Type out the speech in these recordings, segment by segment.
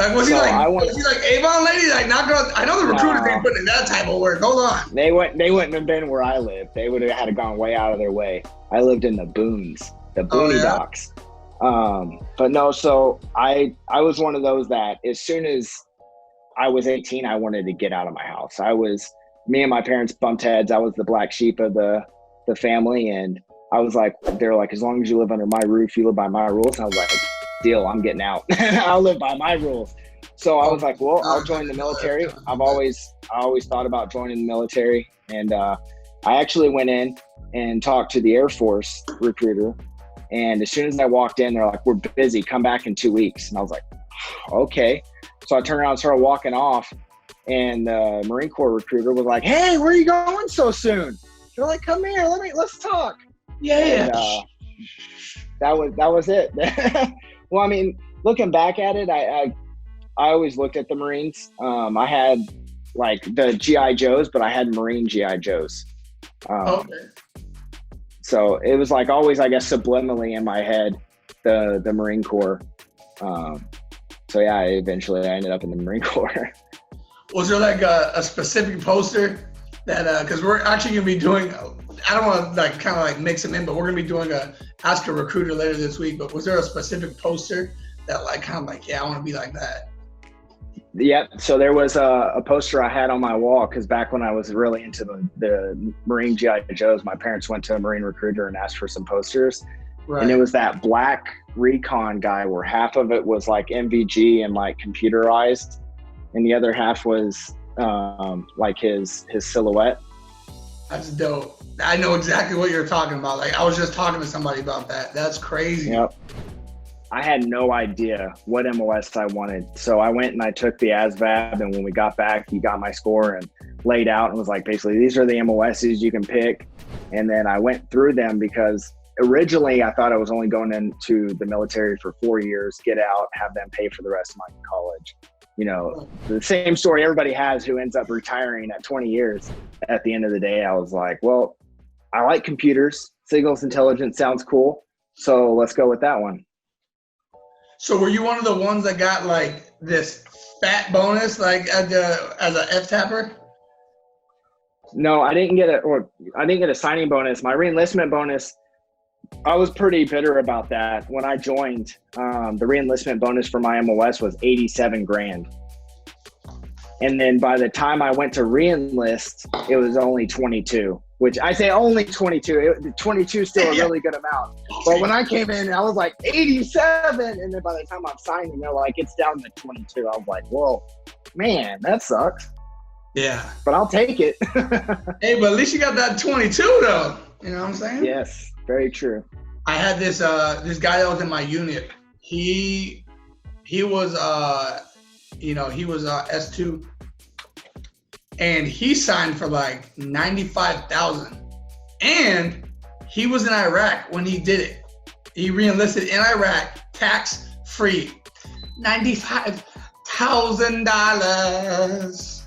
Like, was he like Avon lady? Like, not gonna, I know the recruiters ain't putting in that type of work. Hold on. They wouldn't have been where I lived. They would have had to gone way out of their way. I lived in the boons, the boony docks. But no, so I was one of those that as soon as I was 18, I wanted to get out of my house. Me and my parents bumped heads. I was the black sheep of the family. And I was like, they're like, as long as you live under my roof, you live by my rules. And I was like, deal, I'm getting out. I'll live by my rules. So I was like, well, I'll join the military. I always thought about joining the military. And I actually went in and talked to the Air Force recruiter. And as soon as I walked in, they're like, we're busy, come back in 2 weeks. And I was like, okay. So I turned around and started walking off. And the Marine Corps recruiter was like, hey, where are you going so soon? They're like, come here, let's talk. Yeah. And, that was it. Well, I mean, looking back at it, I always looked at the Marines. I had like the GI Joes, but I had Marine GI Joes. Okay. So it was like always, I guess, subliminally in my head, the Marine Corps. So yeah, eventually I ended up in the Marine Corps. Was there like a specific poster that, because we're actually going to be doing, I don't want to like kind of like mix them in, but we're going to be doing Ask a Recruiter later this week. But was there a specific poster that like kind of like, yeah, I want to be like that? Yep. So there was a poster I had on my wall because back when I was really into the Marine GI Joes, my parents went to a Marine recruiter and asked for some posters. Right. And it was that black recon guy where half of it was like MVG and like computerized, and the other half was like his silhouette. That's dope. I know exactly what you're talking about. Like I was just talking to somebody about that. That's crazy. Yep. I had no idea what MOS I wanted. So I went and I took the ASVAB, and when we got back, he got my score and laid out and was like, basically, these are the MOSs you can pick. And then I went through them because originally I thought I was only going into the military for 4 years, get out, have them pay for the rest of my college. You know, the same story everybody has who ends up retiring at 20 years. At the end of the day, I was like, well, I like computers. Signals intelligence sounds cool. So let's go with that one. So were you one of the ones that got like this fat bonus, like as a F-tapper? No, I didn't get a signing bonus. My reenlistment bonus, I was pretty bitter about that. When I joined, the reenlistment bonus for my MOS was 87 grand. And then by the time I went to reenlist, it was only 22, which I say only 22. 22 is still a really good amount. But when I came in, I was like 87. And then by the time I'm signing, they're like, it's down to 22. I was like, whoa, man, that sucks. Yeah. But I'll take it. Hey, but at least you got that 22 though. You know what I'm saying? Yes, very true. I had this guy that was in my unit. He was S2. And he signed for like 95,000, and he was in Iraq when he did it. He reenlisted in Iraq, tax free, $95,000.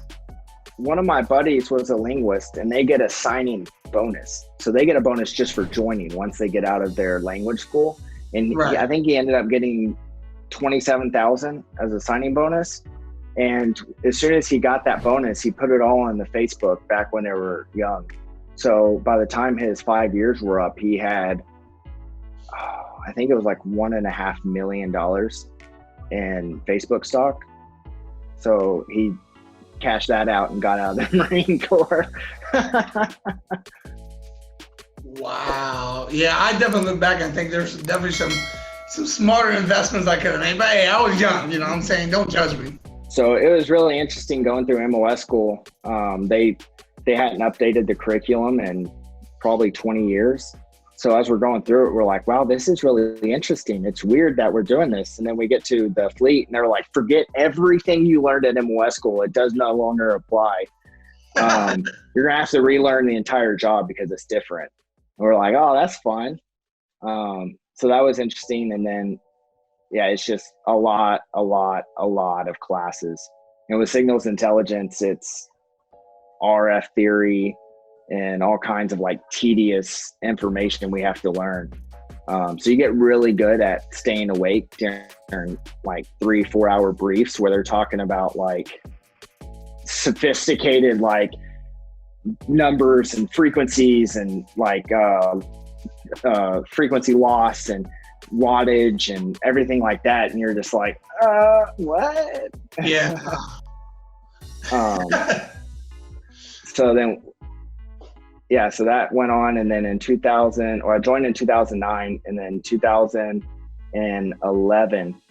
One of my buddies was a linguist, and they get a signing bonus. So they get a bonus just for joining once they get out of their language school. And right. I think he ended up getting 27,000 as a signing bonus. And as soon as he got that bonus, he put it all on the Facebook back when they were young. So by the time his 5 years were up, he had, I think it was like $1.5 million in Facebook stock. So he cashed that out and got out of the Marine Corps. Wow. Yeah, I definitely look back and think there's definitely some smarter investments I could have made. But hey, I was young, you know what I'm saying? Don't judge me. So it was really interesting going through MOS school. They hadn't updated the curriculum in probably 20 years. So as we're going through it, we're like, wow, this is really interesting. It's weird that we're doing this. And then we get to the fleet and they're like, forget everything you learned at MOS school. It does no longer apply. You're going to have to relearn the entire job because it's different. And we're like, oh, that's fun. So that was interesting. And then, yeah, it's just a lot of classes. And with signals intelligence, it's RF theory and all kinds of like tedious information we have to learn. So you get really good at staying awake during like 3-4 hour briefs where they're talking about like sophisticated like numbers and frequencies and like frequency loss and wattage and everything like that, and you're just like what? Yeah. So that went on, and then in 2000, or I joined in 2009, and then 2011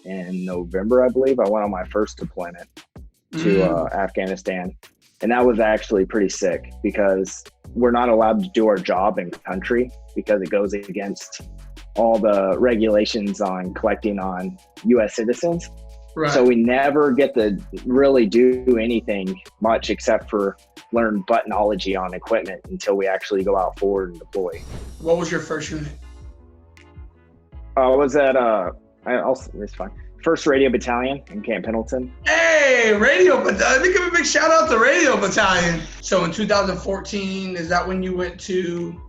in November, I believe, I went on my first deployment to Afghanistan. And that was actually pretty sick because we're not allowed to do our job in country because it goes against all the regulations on collecting on U.S. citizens. Right. So we never get to really do anything much except for learn buttonology on equipment until we actually go out forward and deploy. What was your first unit? I was at it's fine. 1st Radio Battalion in Camp Pendleton. Hey, Radio Battalion. Let me give a big shout out to Radio Battalion. So in 2014, is that when you went to?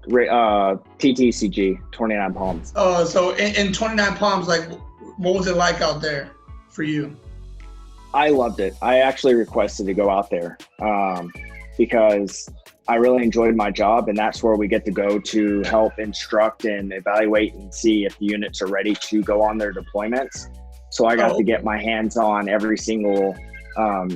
TTCG, 29 Palms. Oh, so in 29 Palms, like, what was it like out there for you? I loved it. I actually requested to go out there because I really enjoyed my job, and that's where we get to go to help instruct and evaluate and see if the units are ready to go on their deployments. So I got to get my hands on every single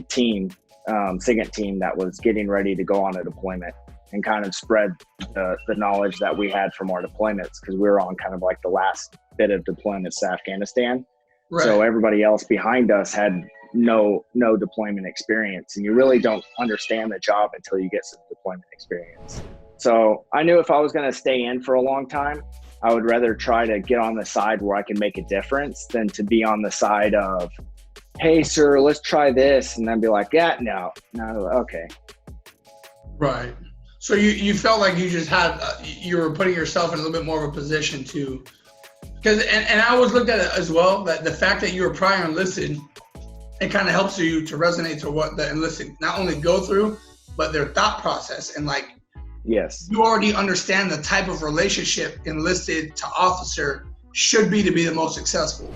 team, SIGINT team that was getting ready to go on a deployment, and kind of spread the knowledge that we had from our deployments, because we were on kind of like the last bit of deployments to Afghanistan. Right. So everybody else behind us had no deployment experience, and you really don't understand the job until you get some deployment experience. So I knew if I was going to stay in for a long time, I would rather try to get on the side where I can make a difference than to be on the side of, hey sir, let's try this, and then be like, yeah, no, okay. Right. So you felt like you just had you were putting yourself in a little bit more of a position to, because and I always looked at it as well, that the fact that you were prior enlisted, it kind of helps you to resonate to what the enlisted not only go through, but their thought process. And like, yes, you already understand the type of relationship enlisted to officer should be to be the most successful.